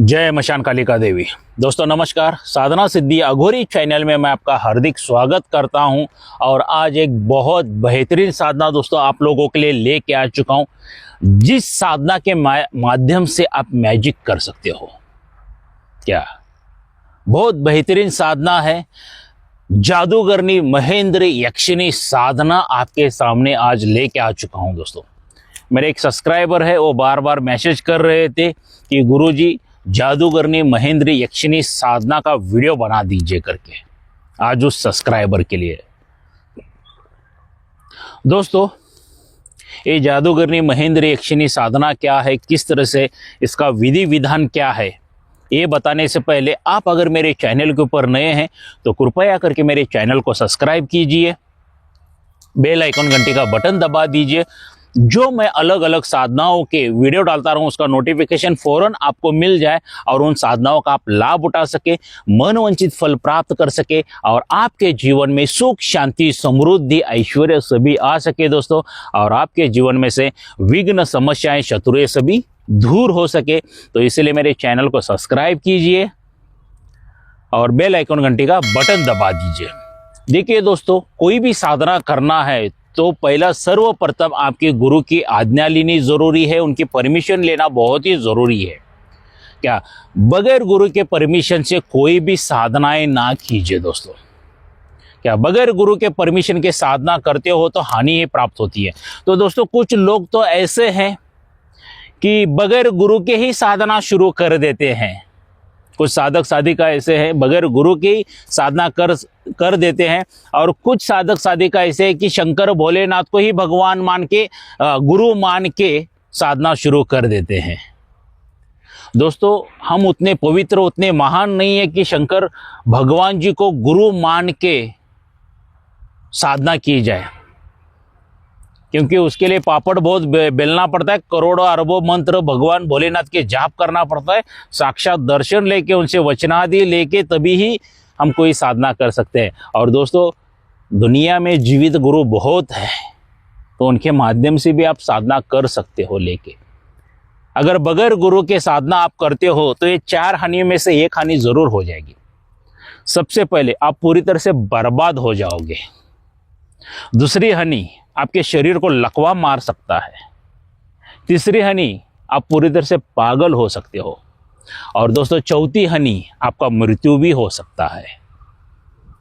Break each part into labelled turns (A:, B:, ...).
A: जय मशान कालिका देवी। दोस्तों नमस्कार, साधना सिद्धि अघोरी चैनल में मैं आपका हार्दिक स्वागत करता हूं। और आज एक बहुत बेहतरीन साधना दोस्तों आप लोगों के लिए लेके आ चुका हूं, जिस साधना के माध्यम से आप मैजिक कर सकते हो। क्या बहुत बेहतरीन साधना है, जादूगरनी महेंद्र यक्षिणी साधना आपके सामने आज लेके आ चुका हूं। दोस्तों मेरे एक सब्सक्राइबर है, वो बार बार मैसेज कर रहे थे कि गुरुजी जादूगरनी महेंद्र यक्षिणी साधना का वीडियो बना दीजिए करके। आज उस सब्सक्राइबर के लिए दोस्तों ये जादूगरनी महेंद्र यक्षिणी साधना क्या है, किस तरह से इसका विधि विधान क्या है, ये बताने से पहले आप अगर मेरे चैनल के ऊपर नए हैं तो कृपया करके मेरे चैनल को सब्सक्राइब कीजिए, बेल आइकन घंटी का बटन दबा दीजिए। जो मैं अलग अलग साधनाओं के वीडियो डालता रहूं उसका नोटिफिकेशन फौरन आपको मिल जाए और उन साधनाओं का आप लाभ उठा सके, मनवांछित फल प्राप्त कर सके और आपके जीवन में सुख शांति समृद्धि ऐश्वर्य सभी आ सके दोस्तों। और आपके जीवन में से विघ्न समस्याएं शत्रुएं सभी दूर हो सके। तो इसलिए मेरे चैनल को सब्सक्राइब कीजिए और बेल आइकन घंटी का बटन दबा दीजिए। देखिए दोस्तों, कोई भी साधना करना है तो पहला सर्वप्रथम आपके गुरु की आज्ञा लेनी जरूरी है, उनकी परमिशन लेना बहुत ही जरूरी है। क्या बगैर गुरु के परमिशन से कोई भी साधनाएं ना कीजिए दोस्तों। क्या बगैर गुरु के परमिशन के साधना करते हो तो हानि ही प्राप्त होती है। तो दोस्तों कुछ लोग तो ऐसे हैं कि बगैर गुरु के ही साधना शुरू कर देते हैं। कुछ साधक साधिका ऐसे हैं बगैर गुरु की साधना कर देते हैं, और कुछ साधक साधिका ऐसे हैं कि शंकर भोलेनाथ को ही भगवान मान के गुरु मान के साधना शुरू कर देते हैं। दोस्तों हम उतने पवित्र उतने महान नहीं है कि शंकर भगवान जी को गुरु मान के साधना की जाए, क्योंकि उसके लिए पापड़ बहुत बेलना पड़ता है, करोड़ों अरबों मंत्र भगवान भोलेनाथ के जाप करना पड़ता है, साक्षात दर्शन लेके उनसे वचनादि लेके तभी ही हम कोई साधना कर सकते हैं। और दोस्तों दुनिया में जीवित गुरु बहुत है, तो उनके माध्यम से भी आप साधना कर सकते हो लेके। अगर बगैर गुरु के साधना आप करते हो तो ये 4 हानियों में से एक हानि जरूर हो जाएगी। सबसे पहले आप पूरी तरह से बर्बाद हो जाओगे। दूसरी हानि आपके शरीर को लकवा मार सकता है। तीसरी हानि आप पूरी तरह से पागल हो सकते हो। और दोस्तों चौथी हानि आपका मृत्यु भी हो सकता है।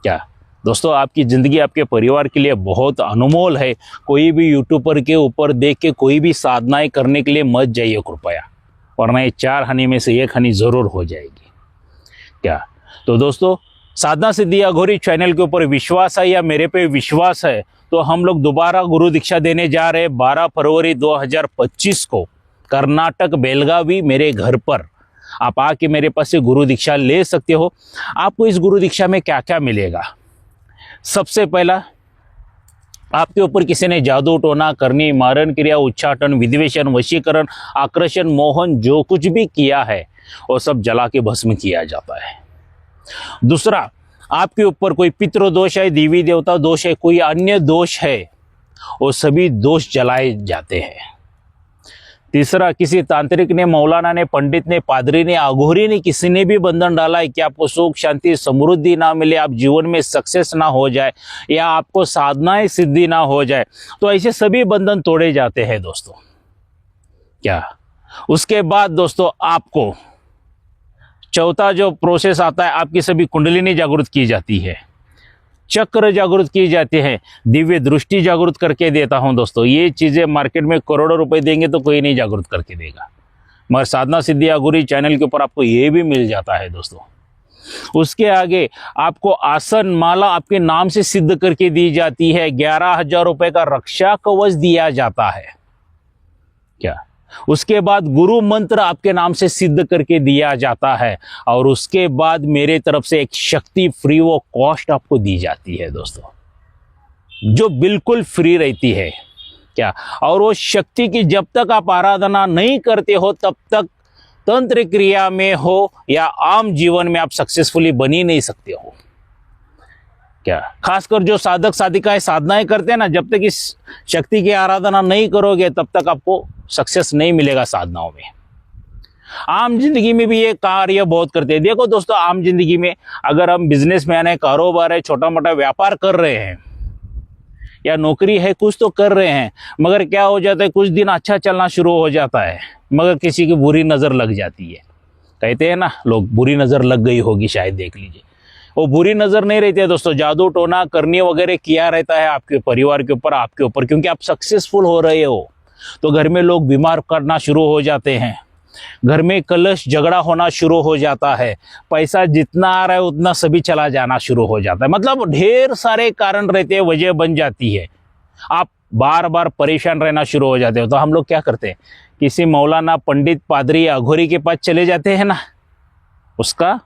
A: क्या दोस्तों आपकी ज़िंदगी आपके परिवार के लिए बहुत अनमोल है। कोई भी यूट्यूबर के ऊपर देख के कोई भी साधनाएं करने के लिए मत जाइए कृपया, वरना ये 4 हानि में से एक हानि जरूर हो जाएगी। क्या तो दोस्तों साधना सिद्धि अघोरी चैनल के ऊपर विश्वास है या मेरे पे विश्वास है तो हम लोग दोबारा गुरु दीक्षा देने जा रहे हैं 12 फरवरी 2025 को कर्नाटक बेलगावी मेरे घर पर। आप आके मेरे पास से गुरु दीक्षा ले सकते हो। आपको इस गुरु दीक्षा में क्या क्या मिलेगा? सबसे पहला, आपके ऊपर किसी ने जादू टोना करनी मारण क्रिया उच्चाटन विद्वेषण वशीकरण आकर्षण मोहन जो कुछ भी किया है वो सब जला के भस्म किया जाता है। दूसरा, आपके ऊपर कोई पितृ दोष है, देवी देवता दोष है, कोई अन्य दोष है, वो सभी दोष जलाए जाते हैं। तीसरा, किसी तांत्रिक ने, मौलाना ने, पंडित ने, पादरी ने, अघोरी ने, किसी ने भी बंधन डाला है कि आपको सुख शांति समृद्धि ना मिले, आप जीवन में सक्सेस ना हो जाए या आपको साधनाएं सिद्धि ना हो जाए, तो ऐसे सभी बंधन तोड़े जाते हैं दोस्तों। क्या उसके बाद दोस्तों आपको चौथा जो प्रोसेस आता है, आपकी सभी कुंडलिनी जागृत की जाती है, चक्र जागृत की जाती है, दिव्य दृष्टि जागृत करके देता हूं दोस्तों। ये चीज़ें मार्केट में करोड़ों रुपए देंगे तो कोई नहीं जागृत करके देगा, मगर साधना सिद्धि अघोरी चैनल के ऊपर आपको ये भी मिल जाता है दोस्तों। उसके आगे आपको आसन माला आपके नाम से सिद्ध करके दी जाती है। 11,000 रुपए का रक्षा कवच दिया जाता है। क्या उसके बाद गुरु मंत्र आपके नाम से सिद्ध करके दिया जाता है, और उसके बाद मेरे तरफ से एक शक्ति फ्री वो कॉस्ट आपको दी जाती है दोस्तों, जो बिल्कुल फ्री रहती है। क्या और वो शक्ति की जब तक आप आराधना नहीं करते हो तब तक तंत्र क्रिया में हो या आम जीवन में आप सक्सेसफुली बन ही नहीं सकते हो। क्या खासकर जो साधक साधिकाएं साधनाएं करते हैं ना, जब तक इस शक्ति की आराधना नहीं करोगे तब तक आपको सक्सेस नहीं मिलेगा साधनाओं में। आम जिंदगी में भी ये कार्य बहुत करते हैं। देखो दोस्तों, आम जिंदगी में अगर हम बिजनेसमैन है, कारोबार है, छोटा मोटा व्यापार कर रहे हैं या नौकरी है, कुछ तो कर रहे हैं, मगर क्या हो जाता है, कुछ दिन अच्छा चलना शुरू हो जाता है मगर किसी की बुरी नज़र लग जाती है। कहते हैं ना लोग, बुरी नज़र लग गई होगी शायद, देख लीजिए। वो बुरी नज़र नहीं रहती है दोस्तों, जादू टोना करनी वगैरह किया रहता है आपके परिवार के ऊपर, आपके ऊपर, क्योंकि आप सक्सेसफुल हो रहे हो। तो घर में लोग बीमार करना शुरू हो जाते हैं, घर में कलश झगड़ा होना शुरू हो जाता है, पैसा जितना आ रहा है उतना सभी चला जाना शुरू हो जाता है। मतलब ढेर सारे कारण रहते हैं, वजह बन जाती है, आप बार बार परेशान रहना शुरू हो जाते हो। तो हम लोग क्या करते हैं, किसी मौलाना, पंडित, पादरी, अघोरी के पास चले जाते हैं ना, उसका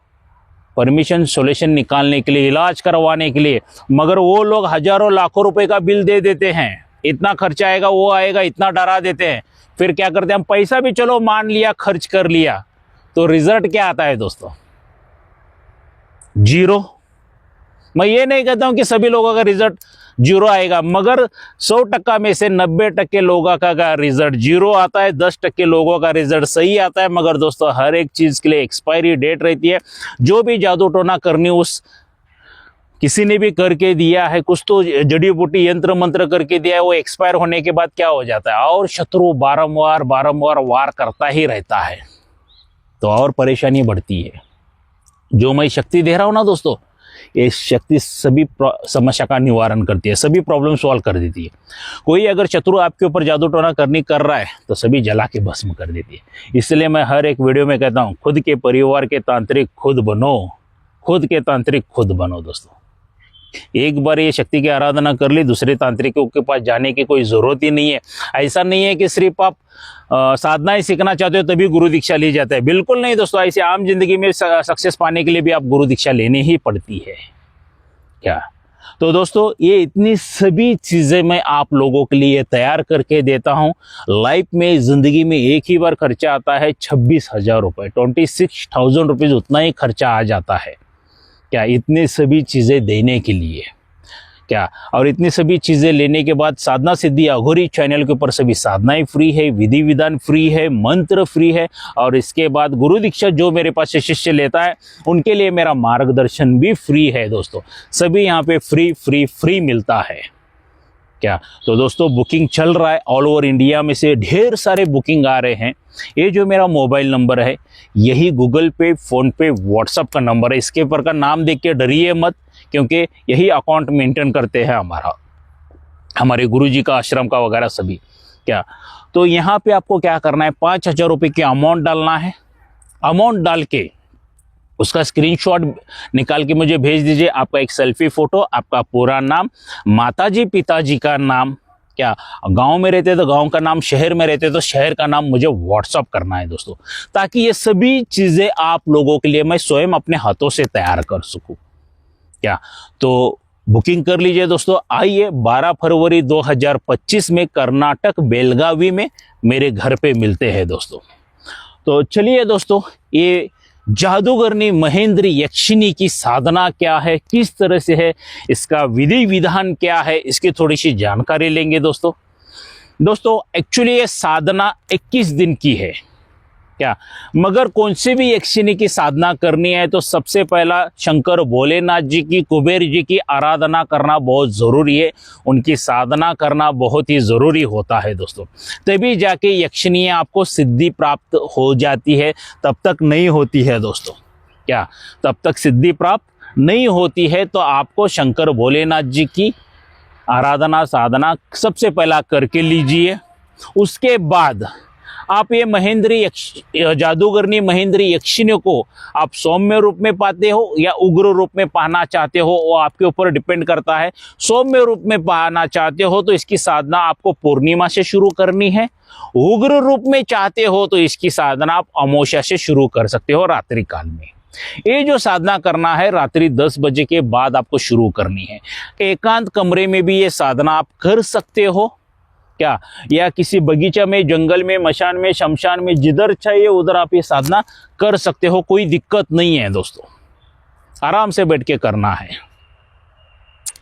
A: परमिशन सोल्यूशन निकालने के लिए, इलाज करवाने के लिए। मगर वो लोग हजारों लाखों रुपए का बिल दे देते हैं, इतना खर्चा आएगा, वो आएगा, इतना डरा देते हैं। फिर क्या करते हैं हम, पैसा भी चलो मान लिया, खर्च कर लिया, तो रिजल्ट क्या आता है दोस्तों, जीरो। मैं ये नहीं कहता हूं कि सभी लोगों का रिजल्ट जीरो आएगा, मगर 100% में से 90% लोगों का रिजल्ट जीरो आता है, 10% लोगों का रिजल्ट सही आता है। मगर दोस्तों, हर एक चीज के लिए एक्सपायरी डेट रहती है। जो भी जादू टोना करनी उस किसी ने भी करके दिया है, कुछ तो जड़ी बूटी यंत्र मंत्र करके दिया है, वो एक्सपायर होने के बाद क्या हो जाता है, और शत्रु बारंबार वार करता ही रहता है, तो और परेशानी बढ़ती है। जो मैं शक्ति दे रहा हूं ना दोस्तों, ये शक्ति सभी समस्या का निवारण करती है, सभी प्रॉब्लम सॉल्व कर देती है। कोई अगर शत्रु आपके ऊपर जादू टोना करनी कर रहा है तो सभी जला के भस्म कर देती है। इसलिए मैं हर एक वीडियो में कहता हूं, खुद के परिवार के तांत्रिक खुद बनो, खुद के तांत्रिक खुद बनो दोस्तों। एक बार ये शक्ति की आराधना कर ली, दूसरे तांत्रिकों के पास जाने की कोई जरूरत ही नहीं है। ऐसा नहीं है कि सिर्फ आप साधनाएं सीखना चाहते हो तभी गुरु दीक्षा ली जाता है, बिल्कुल नहीं दोस्तों। ऐसे आम जिंदगी में सक्सेस पाने के लिए भी आप गुरु दीक्षा लेनी ही पड़ती है। क्या तो दोस्तों, ये इतनी सभी चीजें मैं आप लोगों के लिए तैयार करके देता हूं। लाइफ में, जिंदगी में एक ही बार खर्चा आता है 26,000 रुपये, 26,000 रुपीज, उतना ही खर्चा आ जाता है। क्या इतने सभी चीज़ें देने के लिए, क्या और इतनी सभी चीज़ें लेने के बाद साधना सिद्धि अघोरी चैनल के ऊपर सभी साधनाएं फ्री है, विधि विधान फ्री है, मंत्र फ्री है, और इसके बाद गुरु दीक्षा जो मेरे पास से शिष्य लेता है उनके लिए मेरा मार्गदर्शन भी फ्री है दोस्तों। सभी यहाँ पे फ्री मिलता है। क्या तो दोस्तों, बुकिंग चल रहा है ऑल ओवर इंडिया में से ढेर सारे बुकिंग आ रहे हैं। ये जो मेरा मोबाइल नंबर है, यही गूगल पे, फोन पे, व्हाट्सअप का नंबर है। इसके ऊपर का नाम देख के डरिए मत, क्योंकि यही अकाउंट मेंटेन करते हैं हमारे गुरुजी का, आश्रम का वगैरह सभी। क्या तो यहाँ पे आपको क्या करना है, 5,000 रुपये की अमाउंट डालना है। अमाउंट डाल के उसका स्क्रीनशॉट निकाल के मुझे भेज दीजिए। आपका एक सेल्फी फोटो, आपका पूरा नाम, माताजी पिताजी का नाम, क्या गांव में रहते तो गांव का नाम, शहर में रहते तो शहर का नाम मुझे व्हाट्सअप करना है दोस्तों, ताकि ये सभी चीजें आप लोगों के लिए मैं स्वयं अपने हाथों से तैयार कर सकूं। क्या तो बुकिंग कर लीजिए दोस्तों। आइए 12 फरवरी 2025 में कर्नाटक बेलगावी में मेरे घर पे मिलते हैं दोस्तों। तो चलिए दोस्तों, ये जादूगरनी महेंद्र यक्षिणी की साधना क्या है, किस तरह से है, इसका विधि विधान क्या है, इसकी थोड़ी सी जानकारी लेंगे दोस्तों। एक्चुअली ये साधना 21 दिन की है। क्या मगर कौन सी भी यक्षिणी की साधना करनी है तो सबसे पहला शंकर भोलेनाथ जी की, कुबेर जी की आराधना करना बहुत ज़रूरी है। उनकी साधना करना बहुत ही ज़रूरी होता है दोस्तों, तभी जाके यक्षिणी आपको सिद्धि प्राप्त हो जाती है, तब तक नहीं होती है दोस्तों। क्या तब तक सिद्धि प्राप्त नहीं होती है तो आपको शंकर भोलेनाथ जी की आराधना साधना सबसे पहला करके लीजिए। उसके बाद आप ये जादूगरनी महेंद्र यक्षिणी को आप सौम्य रूप में पाते हो या उग्र रूप में पाना चाहते हो, वो आपके ऊपर डिपेंड करता है। सौम्य रूप में पाना चाहते हो तो इसकी साधना आपको पूर्णिमा से शुरू करनी है। उग्र रूप में चाहते हो तो इसकी साधना आप अमावस्या से शुरू कर सकते हो, रात्रि काल में। ये जो साधना करना है रात्रि 10 बजे के बाद आपको शुरू करनी है। एकांत कमरे में भी ये साधना आप कर सकते हो, क्या, या किसी बगीचा में, जंगल में, मशान में, शमशान में, जिधर चाहिए उधर आप ये साधना कर सकते हो, कोई दिक्कत नहीं है दोस्तों। आराम से बैठ के करना है।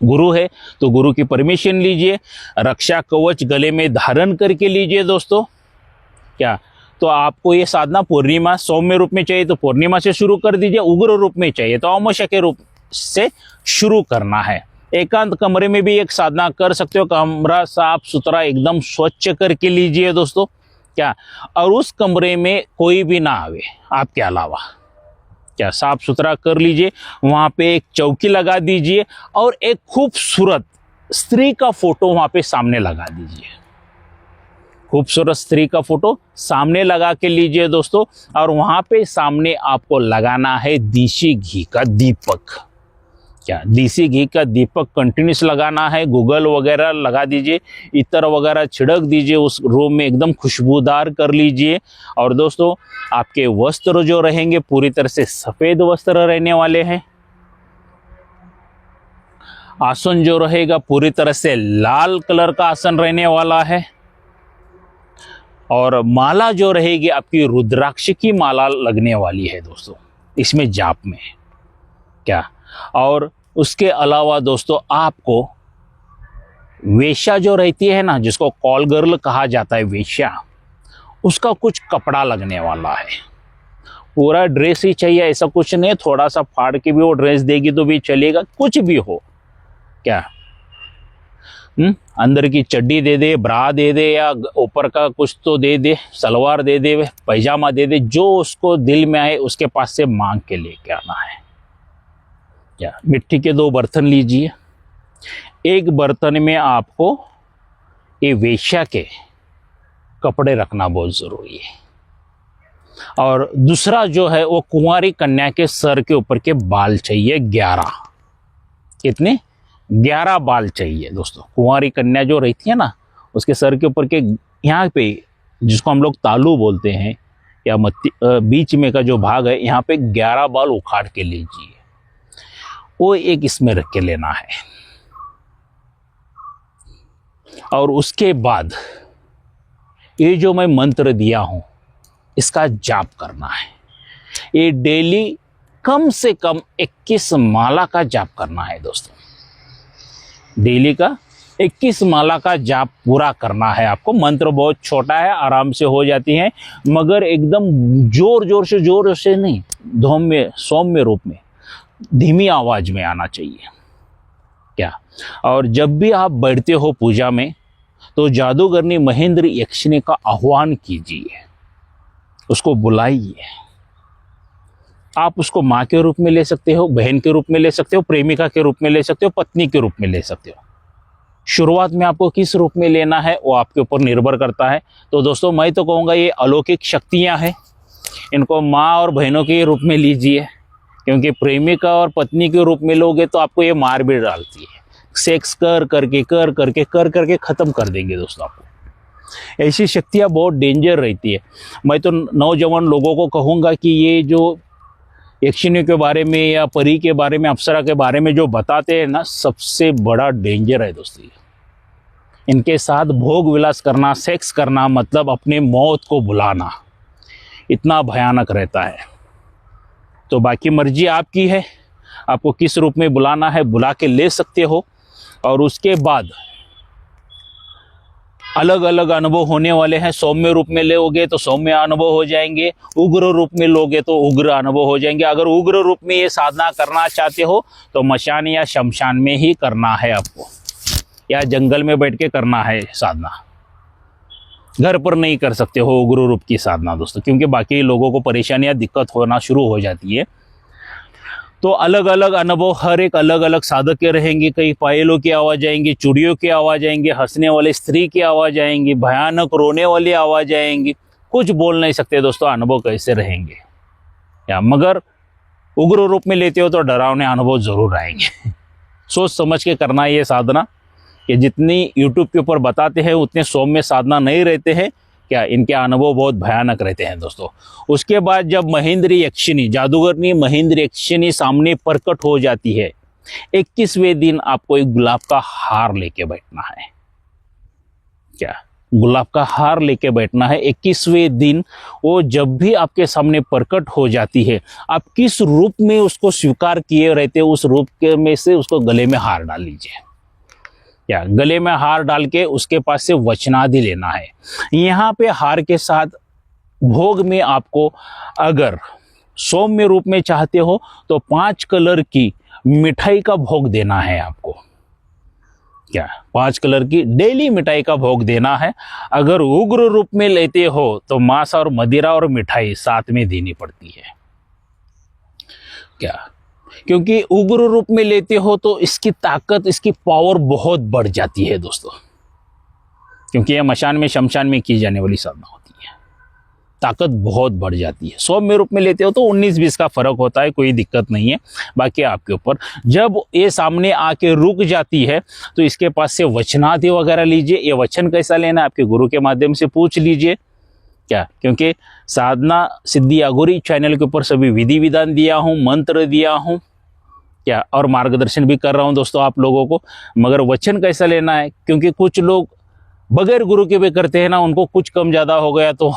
A: गुरु है तो गुरु की परमिशन लीजिए, रक्षा कवच गले में धारण करके लीजिए दोस्तों। क्या, तो आपको ये साधना पूर्णिमा सौम्य रूप में चाहिए तो पूर्णिमा से शुरू कर दीजिए, उग्र रूप में चाहिए तो अमावस्या के रूप से शुरू करना है। एकांत कमरे में भी एक साधना कर सकते हो, कमरा साफ सुथरा एकदम स्वच्छ करके लीजिए दोस्तों। क्या, और उस कमरे में कोई भी ना आवे आपके अलावा, क्या साफ सुथरा कर लीजिए। वहां पे एक चौकी लगा दीजिए और एक खूबसूरत स्त्री का फोटो वहां पे सामने लगा दीजिए। खूबसूरत स्त्री का फोटो सामने लगा के लीजिए दोस्तों। और वहां पे सामने आपको लगाना है देसी घी का दीपक। क्या, देसी घी का दीपक कंटिन्यूस लगाना है। गूगल वगैरह लगा दीजिए, इत्र वगैरह छिड़क दीजिए, उस रूम में एकदम खुशबूदार कर लीजिए। और दोस्तों आपके वस्त्र जो रहेंगे पूरी तरह से सफेद वस्त्र रहने वाले हैं। आसन जो रहेगा पूरी तरह से लाल कलर का आसन रहने वाला है। और माला जो रहेगी आपकी रुद्राक्ष की माला लगने वाली है दोस्तों इसमें जाप में। क्या, और उसके अलावा दोस्तों आपको वेश्या जो रहती है ना, जिसको कॉल गर्ल कहा जाता है वेश्या, उसका कुछ कपड़ा लगने वाला है। पूरा ड्रेस ही चाहिए ऐसा कुछ नहीं, थोड़ा सा फाड़ के भी वो ड्रेस देगी तो भी चलेगा, कुछ भी हो। क्या, अंदर की चड्डी दे दे, ब्रा दे दे, या ऊपर का कुछ तो दे दे, सलवार दे दे, पैजामा दे दे, जो उसको दिल में आए उसके पास से मांग के लेके आना है। क्या, मिट्टी के 2 बर्तन लीजिए। एक बर्तन में आपको ये वेश्या के कपड़े रखना बहुत जरूरी है। और दूसरा जो है वो कुंवारी कन्या के सर के ऊपर के बाल चाहिए 11। कितने? 11 बाल चाहिए दोस्तों। कुंवारी कन्या जो रहती है ना, उसके सर के ऊपर के यहाँ पे, जिसको हम लोग तालू बोलते हैं या बीच में का जो भाग है, यहाँ पे 11 बाल उखाड़ के लीजिए, वो एक इसमें रख के लेना है। और उसके बाद ये जो मैं मंत्र दिया हूं इसका जाप करना है। ये डेली कम से कम 21 माला का जाप करना है दोस्तों। डेली का 21 माला का जाप पूरा करना है आपको। मंत्र बहुत छोटा है, आराम से हो जाती है, मगर एकदम जोर से नहीं, धौम्य सौम्य रूप में, धीमी आवाज में आना चाहिए। क्या, और जब भी आप बैठते हो पूजा में तो जादूगरनी महेंद्र यक्षिणी का आह्वान कीजिए, उसको बुलाइए। आप उसको माँ के रूप में ले सकते हो, बहन के रूप में ले सकते हो, प्रेमिका के रूप में ले सकते हो, पत्नी के रूप में ले सकते हो। शुरुआत में आपको किस रूप में लेना है वो आपके ऊपर निर्भर करता है। तो दोस्तों मैं तो कहूँगा ये अलौकिक शक्तियाँ हैं, इनको माँ और बहनों के रूप में लीजिए, क्योंकि प्रेमिका और पत्नी के रूप में लोगे तो आपको ये मार भी डालती है। सेक्स कर करके ख़त्म कर देंगे दोस्तों आपको। ऐसी शक्तियाँ बहुत डेंजर रहती है। मैं तो नौजवान लोगों को कहूँगा कि ये जो यक्षिणी के बारे में या परी के बारे में, अप्सरा के बारे में जो बताते हैं ना, सबसे बड़ा डेंजर है दोस्तों। इनके साथ भोग विलास करना, सेक्स करना मतलब अपने मौत को बुलाना, इतना भयानक रहता है। तो बाकी मर्जी आपकी है, आपको किस रूप में बुलाना है बुला के ले सकते हो। और उसके बाद अलग अलग अनुभव होने वाले हैं। सौम्य रूप में लोगे तो सौम्य अनुभव हो जाएंगे, उग्र रूप में लोगे तो उग्र अनुभव हो जाएंगे। अगर उग्र रूप में ये साधना करना चाहते हो तो मशान या शमशान में ही करना है आपको, या जंगल में बैठ के करना है साधना। घर पर नहीं कर सकते हो उग्र रूप की साधना दोस्तों, क्योंकि बाकी लोगों को परेशानियां दिक्कत होना शुरू हो जाती है। तो अलग अलग अनुभव, हर एक अलग अलग साधक के रहेंगे। कई पायलों की आवाज़ आएंगी, चूड़ियों की आवाज़ आएंगी, हंसने वाले स्त्री की आवाज़ आएंगी, भयानक रोने वाली आवाज़ आएंगी। कुछ बोल नहीं सकते दोस्तों, अनुभव कैसे रहेंगे। या मगर उग्र रूप में लेते हो तो डरावने अनुभव जरूर आएंगे। सोच समझ के करना है ये साधना। कि जितनी यूट्यूब के ऊपर बताते हैं उतने सौम्य साधना नहीं रहते हैं। क्या, इनके अनुभव बहुत भयानक रहते हैं दोस्तों। उसके बाद जब महेंद्र यक्षिणी, जादूगरनी महेंद्र यक्षिणी सामने प्रकट हो जाती है, 21वें दिन आपको एक गुलाब का हार लेके बैठना है। क्या, गुलाब का हार लेके बैठना है। 21वें दिन वो जब भी आपके सामने प्रकट हो जाती है, आप किस रूप में उसको स्वीकार किए रहते हो, उस रूप के में से उसको गले में हार डाल लीजिए। या गले में हार डाल के उसके पास से वचनादि लेना है। यहाँ पे हार के साथ भोग में आपको अगर सौम्य रूप में चाहते हो तो 5 कलर की मिठाई का भोग देना है आपको। क्या 5 कलर की डेली मिठाई का भोग देना है। अगर उग्र रूप में लेते हो तो मांस और मदिरा और मिठाई साथ में देनी पड़ती है। क्या क्योंकि उग्र रूप में लेते हो तो इसकी ताकत, इसकी पावर बहुत बढ़ जाती है दोस्तों, क्योंकि यह मशान में, शमशान में की जाने वाली साधना होती है, ताकत बहुत बढ़ जाती है। सौम्य रूप में लेते हो तो 19-20 का फर्क होता है, कोई दिक्कत नहीं है, बाकी आपके ऊपर। जब ये सामने आके रुक जाती है तो इसके पास से वचनादि वगैरह लीजिए। ये वचन कैसा लेना है आपके गुरु के माध्यम से पूछ लीजिए। क्या क्योंकि साधना सिद्धि अघोरी चैनल के ऊपर सभी विधि विधान दिया हूँ, मंत्र दिया हूँ, क्या और मार्गदर्शन भी कर रहा हूँ दोस्तों आप लोगों को। मगर वचन कैसा लेना है, क्योंकि कुछ लोग बगैर गुरु के भी करते हैं ना, उनको कुछ कम ज़्यादा हो गया तो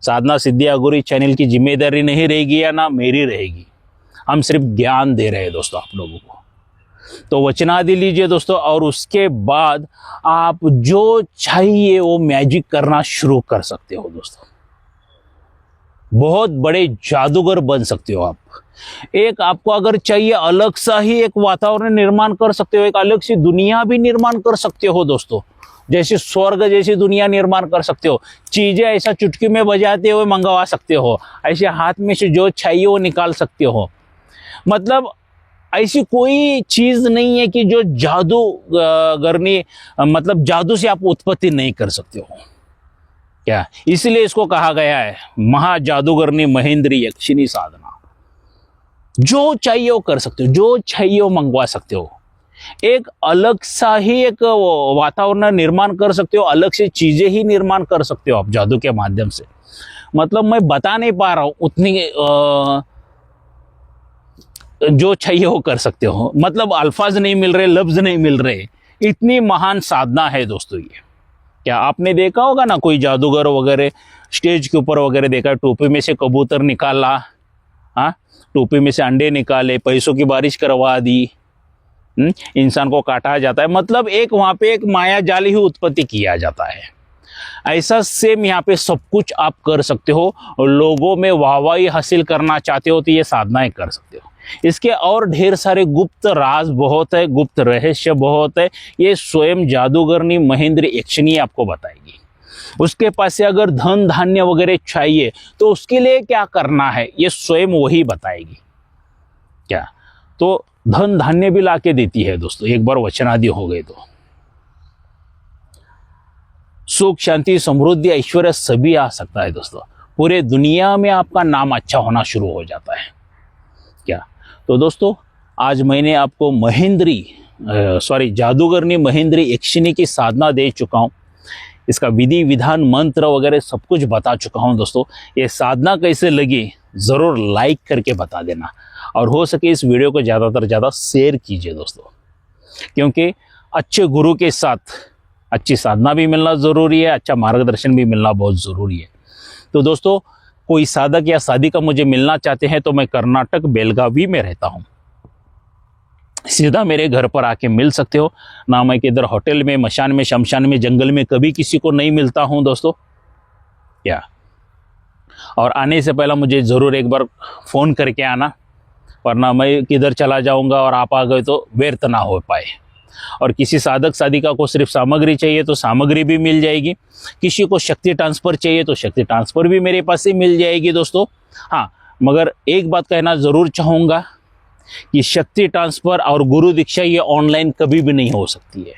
A: साधना सिद्धि अघोरी चैनल की जिम्मेदारी नहीं रहेगी या ना मेरी रहेगी। हम सिर्फ ज्ञान दे रहे हैं दोस्तों आप लोगों को। तो वचनादि लीजिए दोस्तों, और उसके बाद आप जो चाहिए वो मैजिक करना शुरू कर सकते हो दोस्तों। बहुत बड़े जादूगर बन सकते हो आप। एक आपको अगर चाहिए अलग सा ही एक वातावरण निर्माण कर सकते हो, एक अलग सी दुनिया भी निर्माण कर सकते हो दोस्तों। जैसे स्वर्ग जैसी दुनिया निर्माण कर सकते हो। चीजें ऐसा चुटकी में बजाते हुए मंगवा सकते हो, ऐसे हाथ में से जो चाहिए वो निकाल सकते हो। मतलब ऐसी कोई चीज नहीं है कि जो जादू करनी, मतलब जादू से आप उत्पत्ति नहीं कर सकते हो। क्या इसलिए इसको कहा गया है महाजादूगरनी महेंद्री यक्षिणी साधना। जो चाहिए वो कर सकते हो, जो चाहिए वो मंगवा सकते हो। एक अलग सा ही एक वातावरण निर्माण कर सकते हो, अलग से चीजें ही निर्माण कर सकते हो आप जादू के माध्यम से। मतलब मैं बता नहीं पा रहा हूं, उतनी जो चाहिए वो कर सकते हो। मतलब अल्फाज नहीं मिल रहे, लफ्ज नहीं मिल रहे, इतनी महान साधना है दोस्तों ये। क्या आपने देखा होगा ना, कोई जादूगर वगैरह स्टेज के ऊपर वगैरह देखा, टोपी में से कबूतर निकाला, हाँ टोपी में से अंडे निकाले, पैसों की बारिश करवा दी, इंसान को काटा जाता है। मतलब एक वहां पे एक माया जाल ही उत्पत्ति किया जाता है। ऐसा सेम यहाँ पे सब कुछ आप कर सकते हो। लोगों में वाहवाही हासिल करना चाहते हो तो ये साधनाएं कर सकते हो। इसके और ढेर सारे गुप्त राज बहुत है, गुप्त रहस्य बहुत है। ये स्वयं जादूगरनी महेंद्री यक्षिणी आपको बताएगी। उसके पास से अगर धन धान्य वगैरह चाहिए तो उसके लिए क्या करना है ये स्वयं वही बताएगी। क्या तो धन धान्य भी लाके देती है दोस्तों, एक बार वचनादि हो गए तो। सुख शांति समृद्धि ऐश्वर्य सभी आ सकता है दोस्तों। पूरे दुनिया में आपका नाम अच्छा होना शुरू हो जाता है। क्या तो दोस्तों आज मैंने आपको जादूगरनी महेंद्री यक्षिणी की साधना दे चुका हूं। इसका विधि विधान मंत्र वगैरह सब कुछ बता चुका हूं दोस्तों। ये साधना कैसे लगी जरूर लाइक करके बता देना, और हो सके इस वीडियो को ज़्यादातर ज़्यादा शेयर कीजिए दोस्तों, क्योंकि अच्छे गुरु के साथ अच्छी साधना भी मिलना ज़रूरी है, अच्छा मार्गदर्शन भी मिलना बहुत ज़रूरी है। तो दोस्तों कोई साधक या साधिका मुझे मिलना चाहते हैं तो मैं कर्नाटक बेलगावी में रहता हूँ। सीधा मेरे घर पर आके मिल सकते हो ना। मैं किधर होटल में, मशान में, शमशान में, जंगल में कभी किसी को नहीं मिलता हूँ दोस्तों। क्या और आने से पहले मुझे ज़रूर एक बार फ़ोन करके आना, वरना मैं किधर चला जाऊंगा और आप आ गए तो व्यर्थ ना हो पाए। और किसी साधक साधिका को सिर्फ सामग्री चाहिए तो सामग्री भी मिल जाएगी। किसी को शक्ति ट्रांसफ़र चाहिए तो शक्ति ट्रांसफ़र भी मेरे पास से मिल जाएगी दोस्तों। हाँ मगर एक बात कहना ज़रूर चाहूँगा कि शक्ति ट्रांसफ़र और गुरु दीक्षा ये ऑनलाइन कभी भी नहीं हो सकती है।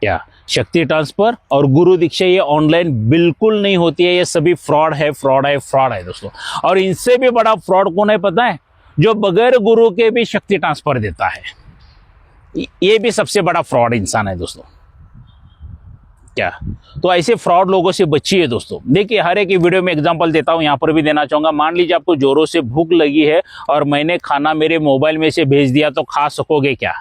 A: क्या शक्ति ट्रांसफ़र और गुरु दीक्षा ये ऑनलाइन बिल्कुल नहीं होती है। ये सभी फ्रॉड है, फ्रॉड है, फ्रॉड है दोस्तों। और इनसे भी बड़ा फ्रॉड कौन है पता है? जो बगैर गुरु के भी शक्ति ट्रांसफ़र देता है। ये भी सबसे बड़ा फ्रॉड इंसान है दोस्तों। क्या तो ऐसे फ्रॉड लोगों से बचिए दोस्तों। देखिए हर एक वीडियो में एग्जांपल देता हूं, यहाँ पर भी देना चाहूँगा। मान लीजिए आपको जोरों से भूख लगी है और मैंने खाना मेरे मोबाइल में से भेज दिया तो खा सकोगे क्या?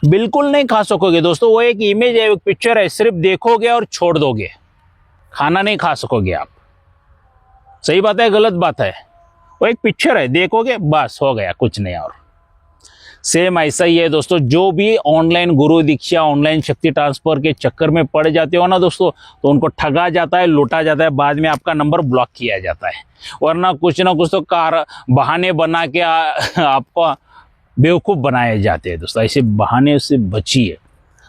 A: बिल्कुल नहीं खा सकोगे दोस्तों। वो एक इमेज है, एक पिक्चर है, सिर्फ देखोगे और छोड़ दोगे, खाना नहीं खा सकोगे आप। सही बात है, गलत बात है? वो एक पिक्चर है, देखोगे बस हो गया, कुछ नहीं। और सेम ऐसा ही है दोस्तों, जो भी ऑनलाइन गुरु दीक्षा, ऑनलाइन शक्ति ट्रांसफर के चक्कर में पड़ जाते हो ना दोस्तों, तो उनको ठगा जाता है, लूटा जाता है, बाद में आपका नंबर ब्लॉक किया जाता है। वरना कुछ ना कुछ तो बहाने बना के आपको बेवकूफ़ बनाए जाते हैं दोस्तों। ऐसे बहाने से बचिए।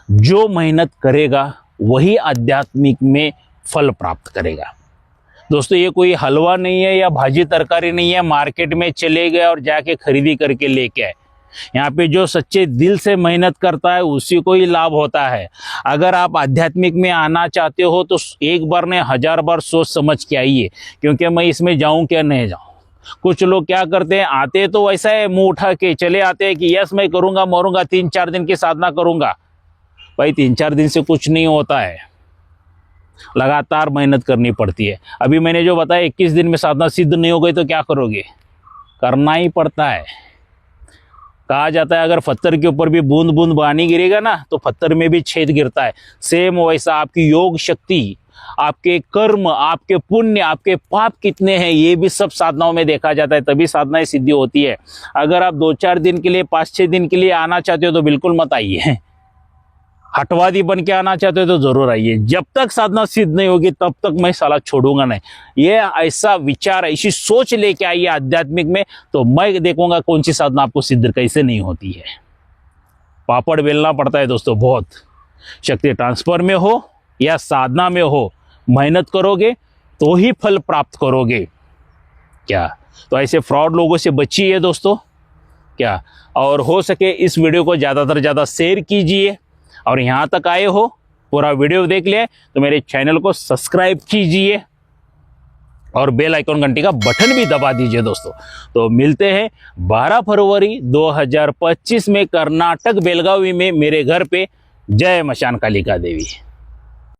A: जो मेहनत करेगा वही आध्यात्मिक में फल प्राप्त करेगा दोस्तों। ये कोई हलवा नहीं है या भाजी तरकारी नहीं है, मार्केट में चले गए और जाके खरीदी करके लेके आए। यहाँ पे जो सच्चे दिल से मेहनत करता है उसी को ही लाभ होता है। अगर आप आध्यात्मिक में आना चाहते हो तो एक बार नहीं 1000 बार सोच समझ के आइए, क्योंकि मैं इसमें जाऊं क्या नहीं जाऊं। कुछ लोग क्या करते हैं, आते तो वैसा है, मुंह उठा के चले आते हैं कि यस मैं करूंगा, मरूंगा, 3-4 दिन की साधना करूंगा। भाई 3-4 दिन से कुछ नहीं होता है, लगातार मेहनत करनी पड़ती है। अभी मैंने जो बताया 21 दिन में साधना सिद्ध नहीं हो गई तो क्या करोगे? करना ही पड़ता है। कहा जाता है अगर पत्थर के ऊपर भी बूंद बूंद पानी गिरेगा ना तो पत्थर में भी छेद गिरता है। सेम वैसा आपकी योग शक्ति, आपके कर्म, आपके पुण्य, आपके पाप कितने हैं, ये भी सब साधनाओं में देखा जाता है, तभी साधनाएं सिद्धि होती है। अगर आप 2-4 दिन के लिए, 5-6 दिन के लिए आना चाहते हो तो बिल्कुल मत आइए। हटवादी बन के आना चाहते हो तो जरूर आइए। जब तक साधना सिद्ध नहीं होगी तब तक मैं साला छोड़ूंगा नहीं। ये ऐसा विचार, ऐसी सोच लेके आइए आध्यात्मिक में, तो मैं देखूंगा कौन सी साधना आपको सिद्ध कैसे नहीं होती है। पापड़ बेलना पड़ता है दोस्तों बहुत। शक्ति ट्रांसफर में हो या साधना में हो, मेहनत करोगे तो ही फल प्राप्त करोगे। क्या तो ऐसे फ्रॉड लोगों से बचिए दोस्तों। क्या और हो सके इस वीडियो को ज़्यादातर ज़्यादा शेयर कीजिए। और यहाँ तक आए हो, पूरा वीडियो देख लिया तो मेरे चैनल को सब्सक्राइब कीजिए और बेल आइकॉन घंटी का बटन भी दबा दीजिए दोस्तों। तो मिलते हैं 12 फरवरी 2025 में कर्नाटक बेलगावी में मेरे घर पे। जय मशान कालिका देवी।